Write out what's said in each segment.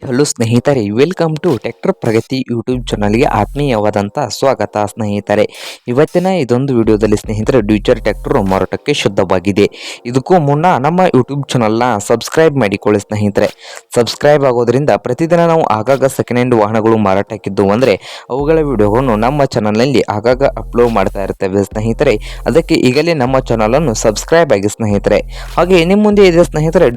Hello ಸ್ನೇಹಿತರೆ, welcome to tractor Pragati YouTube ಚಾನಲ್ಗೆ ಆತ್ಮೀಯವಾದಂಥ ಸ್ವಾಗತ ಸ್ನೇಹಿತರೆ. ಇವತ್ತಿನ ಇದೊಂದು ವಿಡಿಯೋದಲ್ಲಿ ಸ್ನೇಹಿತರೆ ಡ್ಯೂಚರ್ ಟ್ರ್ಯಾಕ್ಟರ್ ಮಾರಾಟಕ್ಕೆ ಶುದ್ಧವಾಗಿದೆ. ಇದಕ್ಕೂ ಮುನ್ನ ನಮ್ಮ ಯೂಟ್ಯೂಬ್ ಚಾನಲ್ನ ಸಬ್ಸ್ಕ್ರೈಬ್ ಮಾಡಿಕೊಳ್ಳಿ ಸ್ನೇಹಿತರೆ. ಸಬ್ಸ್ಕ್ರೈಬ್ ಆಗೋದ್ರಿಂದ ಪ್ರತಿದಿನ ನಾವು ಆಗಾಗ ಸೆಕೆಂಡ್ ಹ್ಯಾಂಡ್ ವಾಹನಗಳು ಮಾರಾಟಕ್ಕಿದ್ದು ಅಂದರೆ ಅವುಗಳ ವಿಡಿಯೋಗಳನ್ನು ನಮ್ಮ ಚಾನಲ್ನಲ್ಲಿ ಆಗಾಗ ಅಪ್ಲೋಡ್ ಮಾಡ್ತಾ ಇರ್ತೇವೆ ಸ್ನೇಹಿತರೆ. ಅದಕ್ಕೆ ಈಗಲೇ ನಮ್ಮ ಚಾನಲನ್ನು ಸಬ್ಸ್ಕ್ರೈಬ್ ಆಗಿ ಸ್ನೇಹಿತರೆ. ಹಾಗೆ ನಿಮ್ಮ ಮುಂದೆ ಇದೆ ಸ್ನೇಹಿತರೆ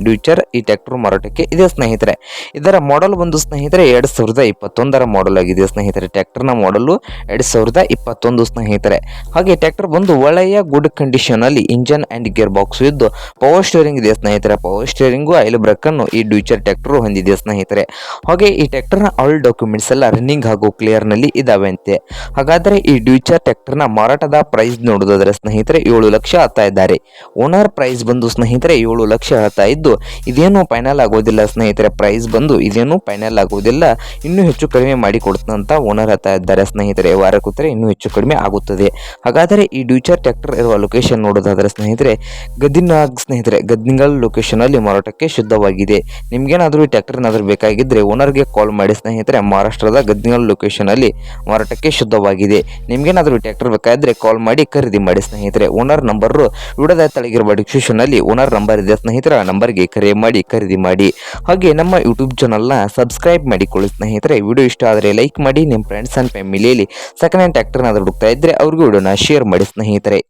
ಡ್ಯೂಚರ್ ಈ ಟ್ರ್ಯಾಕ್ಟರ್ ಮಾರಾಟಕ್ಕೆ ಇದೆ ಸ್ನೇಹಿತರೆ. ಇದರ ಮಾಡೆಲ್ ಬಂದು ಸ್ನೇಹಿತರೆ 2021 ಮಾಡೆಲ್ ಆಗಿದೆ ಸ್ನೇಹಿತರೆ. ಟ್ರ್ಯಾಕ್ಟರ್ನ ಮಾಡಲು 2021 ಸ್ನೇಹಿತರೆ. ಹಾಗೆ ಟ್ರ್ಯಾಕ್ಟರ್ ಬಂದು ಒಳ್ಳೆಯ ಗುಡ್ ಕಂಡೀಷನ್ ಅಲ್ಲಿ ಇಂಜನ್ ಅಂಡ್ ಗೇರ್ ಬಾಕ್ಸ್ ಇದ್ದು ಪವರ್ ಸ್ಟೇರಿಂಗ್ ಇದೆ ಸ್ನೇಹಿತರೆ. ಪವರ್ ಸ್ಟೇರಿಂಗು ಆಯಿಲ್ ಬ್ರೇಕ್ ಅನ್ನು ಈ ಡ್ಯೂಚರ್ ಟ್ರ್ಯಾಕ್ಟರ್ ಹೊಂದಿದೆ ಸ್ನೇಹಿತರೆ. ಹಾಗೆ ಈ ಟ್ರ್ಯಾಕ್ಟರ್ನ ಆಲ್ ಡಾಕ್ಯುಮೆಂಟ್ಸ್ ಎಲ್ಲ ರನ್ನಿಂಗ್ ಹಾಗೂ ಕ್ಲಿಯರ್ ನಲ್ಲಿ ಇದಾವೆ ಅಂತೆ. ಹಾಗಾದ್ರೆ ಈ ಡ್ಯೂಚರ್ ಟ್ರ್ಯಾಕ್ಟರ್ನ ಮಾರಾಟದ ಪ್ರೈಸ್ ನೋಡೋದಾದ್ರೆ ಸ್ನೇಹಿತರೆ 7 ಲಕ್ಷ ಹೇಳ್ತಾ ಇದ್ದಾರೆ. ಓನರ್ ಪ್ರೈಸ್ ಬಂದು ಸ್ನೇಹಿತರೆ 7 ಲಕ್ಷ ಹೇಳ್ತಾ ಇದ್ದು ಇದೇನು ಫೈನಲ್ ಆಗೋದಿಲ್ಲ ಸ್ನೇಹಿತರೆ. ಪ್ರೈಸ್ ಬಂದು ಇದೇನು ಫೈನಲ್ ಆಗುವುದಿಲ್ಲ, ಇನ್ನೂ ಹೆಚ್ಚು ಕಡಿಮೆ ಮಾಡಿ ಕೊಡ್ತಂತ ಓನರ್ ಹೇಳ್ತಾ ಇದ್ದಾರೆ ಸ್ನೇಹಿತರೆ. ವಾರ ಕೂತರೆ ಇನ್ನೂ ಹೆಚ್ಚು ಕಡಿಮೆ ಆಗುತ್ತದೆ. ಹಾಗಾದರೆ ಈ ಡ್ಯೂಚರ್ ಟ್ರ್ಯಾಕ್ಟರ್ ಇರುವ ಲೊಕೇಶನ್ ನೋಡೋದಾದ್ರೆ ಸ್ನೇಹಿತರೆ ಗದ್ದಿಂಗಲ್ ಲೊಕೇಶನ್ ಅಲ್ಲಿ ಮಾರಾಟಕ್ಕೆ ಶುದ್ಧವಾಗಿದೆ. ನಿಮ್ಗೇನಾದ್ರೂ ಈ ಟ್ರ್ಯಾಕ್ಟರ್ ಏನಾದ್ರೂ ಬೇಕಾಗಿದ್ರೆ ಓನರ್ಗೆ ಕಾಲ್ ಮಾಡಿ ಸ್ನೇಹಿತರೆ. ಮಹಾರಾಷ್ಟ್ರದ ಗದ್ದಿಂಗಲ್ ಲೊಕೇಶನ್ ಅಲ್ಲಿ ಮಾರಾಟಕ್ಕೆ ಶುದ್ಧವಾಗಿದೆ. ನಿಮ್ಗೇನಾದ್ರೂ ಈ ಟ್ರ್ಯಾಕ್ಟರ್ ಬೇಕಾದ್ರೆ ಕಾಲ್ ಮಾಡಿ ಖರೀದಿ ಮಾಡಿ ಸ್ನೇಹಿತರೆ. ಓನರ್ ನಂಬರ್ ವಿಡಿಯೋದ ತಳಗಿರುವ ಡಿಸ್ಕ್ರಿಪ್ಷನ್ ಅಲ್ಲಿ ಓನರ್ ನಂಬರ್ ಇದೆ ಸ್ನೇಹಿತರೆ. ಆ ನಂಬರ್ಗೆ ಕರೆ ಮಾಡಿ ಖರೀದಿ ಮಾಡಿ. ಹಾಗೆ ನಮ್ಮ ಯೂಟ್ಯೂಬ್ ಚಾನಲ್ನ ಸಬ್ಸ್ಕ್ರೈಬ್ ಮಾಡಿಕೊಳ್ಳಿ ಸ್ನೇಹಿತರೆ. ವಿಡಿಯೋ ಇಷ್ಟ ಆದರೆ ಲೈಕ್ ಮಾಡಿ. ನಿಮ್ಮ ಫ್ರೆಂಡ್ಸ್ ಆ್ಯಂಡ್ ಫ್ಯಾಮಿಲಿಯಲ್ಲಿ ಸೆಕೆಂಡ್ ಹ್ಯಾಂಡ್ ಟ್ರ್ಯಾಕ್ಟರ್ನಾದ್ರೂ ಹುಡುಕ್ತಾ ಇದ್ದರೆ ಅವ್ರಿಗೂ ವಿಡಿಯೋನ ಶೇರ್ ಮಾಡಿ ಸ್ನೇಹಿತರೆ.